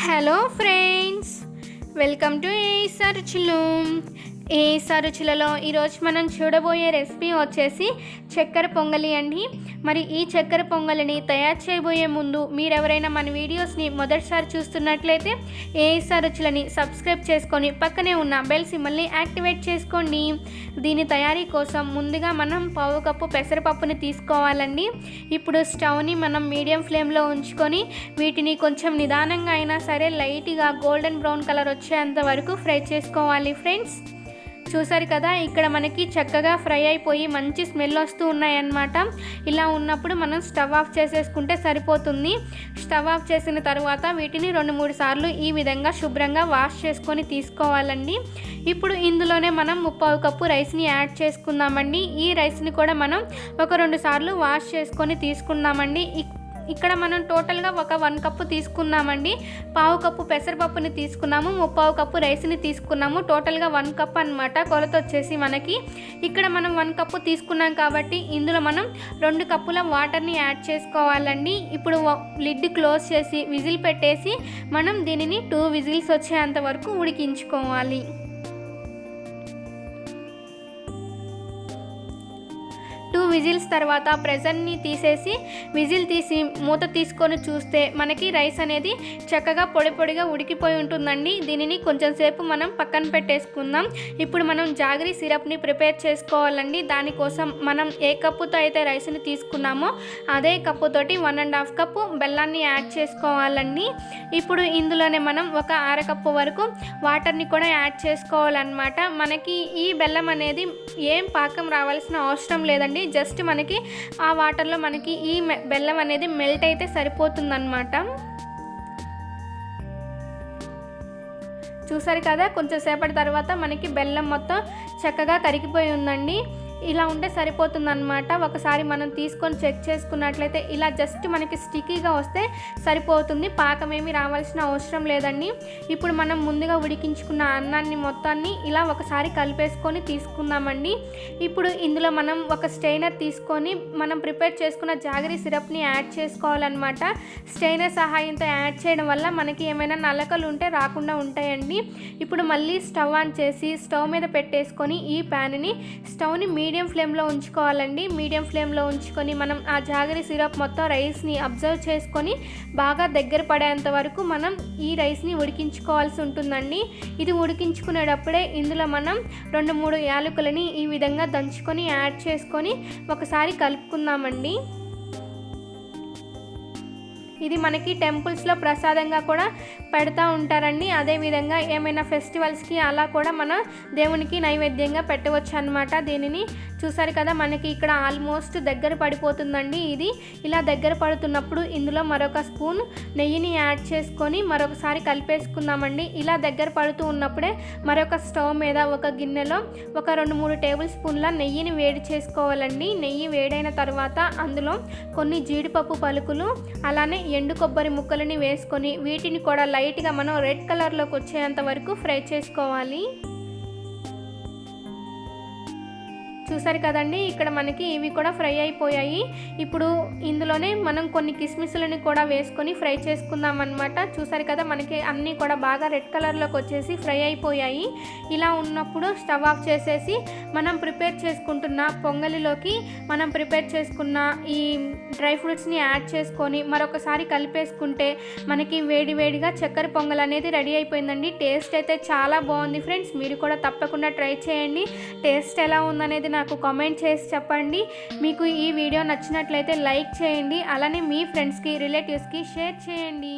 Hello friends, welcome to ASR రుచులు. ASR రుచులలో ఈరోజు మనం చూడబోయే రెసిపీ వచ్చేసి చక్కెర పొంగలి అండి. మరి ఈ చక్కెర పొంగలిని తయారు చేయబోయే ముందు మీరెవరైనా మన వీడియోస్ని మొదటిసారి చూస్తున్నట్లయితే ఏఎస్ఆర్ రుచులని సబ్స్క్రైబ్ చేసుకొని పక్కనే ఉన్న బెల్ సింబల్ని యాక్టివేట్ చేసుకోండి. దీని తయారీ కోసం ముందుగా మనం పావు కప్పు పెసరపప్పుని తీసుకోవాలండి. ఇప్పుడు స్టవ్ని మనం మీడియం ఫ్లేమ్లో ఉంచుకొని వీటిని కొంచెం నిదానంగా అయినా సరే లైట్గా గోల్డెన్ బ్రౌన్ కలర్ వచ్చేంత వరకు ఫ్రై చేసుకోవాలి ఫ్రెండ్స్. చూసారు కదా, ఇక్కడ మనకి చక్కగా ఫ్రై అయిపోయి మంచి స్మెల్ వస్తూ ఉన్నాయన్నమాట. ఇలా ఉన్నప్పుడు మనం స్టవ్ ఆఫ్ చేసేసుకుంటే సరిపోతుంది. స్టవ్ ఆఫ్ చేసిన తర్వాత వీటిని 2-3 సార్లు ఈ విధంగా శుభ్రంగా వాష్ చేసుకొని తీసుకోవాలండి. ఇప్పుడు ఇందులోనే మనం 3/4 కప్పు రైస్ని యాడ్ చేసుకుందామండి. ఈ రైస్ని కూడా మనం ఒక 2 సార్లు వాష్ చేసుకొని తీసుకుందామండి. ఇక్కడ మనం టోటల్గా ఒక 1 కప్పు తీసుకున్నామండి. పావు కప్పు పెసరపప్పుని తీసుకున్నాము, 3/4 కప్పు రైస్ని తీసుకున్నాము. టోటల్గా 1 కప్ అనమాట కొలత వచ్చేసి మనకి. ఇక్కడ మనం 1 కప్పు తీసుకున్నాం కాబట్టి ఇందులో మనం 2 కప్పుల వాటర్ని యాడ్ చేసుకోవాలండి. ఇప్పుడు లిడ్ క్లోజ్ చేసి విజిల్ పెట్టేసి మనం దీనిని 2 విజిల్స్ వచ్చేంత వరకు ఉడికించుకోవాలి. 2 విజిల్స్ తర్వాత ప్రెషర్ని తీసేసి విజిల్ తీసి మూత తీసుకొని చూస్తే మనకి రైస్ అనేది చక్కగా పొడి పొడిగా ఉడికిపోయి ఉంటుందండి. దీనిని కొంచెం సేపు మనం పక్కన పెట్టేసుకుందాం. ఇప్పుడు మనం జాగరీ సిరప్ని ప్రిపేర్ చేసుకోవాలండి. దానికోసం మనం ఏ కప్పుతో అయితే రైస్ని తీసుకున్నామో అదే కప్పుతోటి 1.5 కప్పు బెల్లాన్ని యాడ్ చేసుకోవాలండి. ఇప్పుడు ఇందులోనే మనం ఒక 1/2 కప్పు వరకు వాటర్ని కూడా యాడ్ చేసుకోవాలన్నమాట. మనకి ఈ బెల్లం అనేది ఏం పాకం రావాల్సిన అవసరం లేదండి. జస్ట్ మనకి ఆ వాటర్లో మనకి ఈ బెల్లం అనేది మెల్ట్ అయితే సరిపోతుందన్నమాట. చూసారు కదా, కొంచెం సేపటి తర్వాత మనకి బెల్లం మొత్తం చక్కగా కరిగిపోయి ఉందండి. ఇలా ఉంటే సరిపోతుందన్నమాట. ఒకసారి మనం తీసుకొని చెక్ చేసుకున్నట్లయితే ఇలా జస్ట్ మనకి స్టిక్కీగా వస్తే సరిపోతుంది. పాకం ఏమి రావాల్సిన అవసరం లేదండి. ఇప్పుడు మనం ముందుగా ఉడికించుకున్న అన్నాన్ని మొత్తాన్ని ఇలా ఒకసారి కలిపేసుకొని తీసుకుందామండి. ఇప్పుడు ఇందులో మనం ఒక స్టెయినర్ తీసుకొని మనం ప్రిపేర్ చేసుకున్న జాగరీ సిరప్ని యాడ్ చేసుకోవాలన్నమాట. స్టెయినర్ సహాయంతో యాడ్ చేయడం వల్ల మనకి ఏమైనా నలకలు ఉంటే రాకుండా ఉంటాయండి. ఇప్పుడు మళ్ళీ స్టవ్ ఆన్ చేసి స్టవ్ మీద పెట్టేసుకొని ఈ ప్యాన్ని స్టవ్ని మీడియం ఫ్లేమ్లో ఉంచుకోవాలండి. మీడియం ఫ్లేమ్లో ఉంచుకొని మనం ఆ జాగరీ సిరప్ మొత్తం రైస్ని అబ్జర్వ్ చేసుకొని బాగా దగ్గర పడేంత వరకు మనం ఈ రైస్ని ఉడికించుకోవాల్సి ఉంటుందండి. ఇది ఉడికించుకునేటప్పుడే ఇందులో మనం 2-3 యాలకులని ఈ విధంగా దంచుకొని యాడ్ చేసుకొని ఒకసారి కలుపుకుందామండి. ఇది మనకి టెంపుల్స్లో ప్రసాదంగా కూడా పెడతా ఉంటారండి. అదేవిధంగా ఏమైనా ఫెస్టివల్స్కి అలా కూడా మనం దేవునికి నైవేద్యంగా పెట్టవచ్చు అన్నమాట. దీనిని చూసారు కదా, మనకి ఇక్కడ ఆల్మోస్ట్ దగ్గర పడిపోతుందండి. ఇది ఇలా దగ్గర పడుతున్నప్పుడు ఇందులో మరొక స్పూన్ నెయ్యిని యాడ్ చేసుకొని మరొకసారి కలిపేసుకుందామండి. ఇలా దగ్గర పడుతూ ఉన్నప్పుడే మరొక స్టవ్ మీద ఒక గిన్నెలో ఒక 2-3 టేబుల్ స్పూన్ల నెయ్యిని వేడి చేసుకోవాలండి. నెయ్యి వేడైన తర్వాత అందులో కొన్ని జీడిపప్పు పలుకులు అలానే ఎండు కొబ్బరి ముక్కలని వేసుకొని వీటిని కూడా లైట్గా మనం రెడ్ కలర్లోకి వచ్చేంత వరకు ఫ్రై చేసుకోవాలి. చూసారు కదండి, ఇక్కడ మనకి ఇవి కూడా ఫ్రై అయిపోయాయి. ఇప్పుడు ఇందులోనే మనం కొన్ని కిస్మిస్లని కూడా వేసుకొని ఫ్రై చేసుకుందాం అన్నమాట. చూసారు కదా, మనకి అన్నీ కూడా బాగా రెడ్ కలర్లోకి వచ్చేసి ఫ్రై అయిపోయాయి. ఇలా ఉన్నప్పుడు స్టవ్ ఆఫ్ చేసేసి మనం ప్రిపేర్ చేసుకుంటున్న పొంగలిలోకి మనం ప్రిపేర్ చేసుకున్న ఈ డ్రై ఫ్రూట్స్ని యాడ్ చేసుకొని మరొకసారి కలిపేసుకుంటే మనకి వేడివేడిగా చక్కెర పొంగల్ అనేది రెడీ అయిపోయిందండి. టేస్ట్ అయితే చాలా బాగుంది ఫ్రెండ్స్. మీరు కూడా తప్పకుండా ట్రై చేయండి. టేస్ట్ ఎలా ఉందనేది నాకు కామెంట్ చేసి చెప్పండి. మీకు ఈ వీడియో నచ్చినట్లయితే లైక్ చేయండి. అలానే మీ ఫ్రెండ్స్కి రిలేటివ్స్కి షేర్ చేయండి.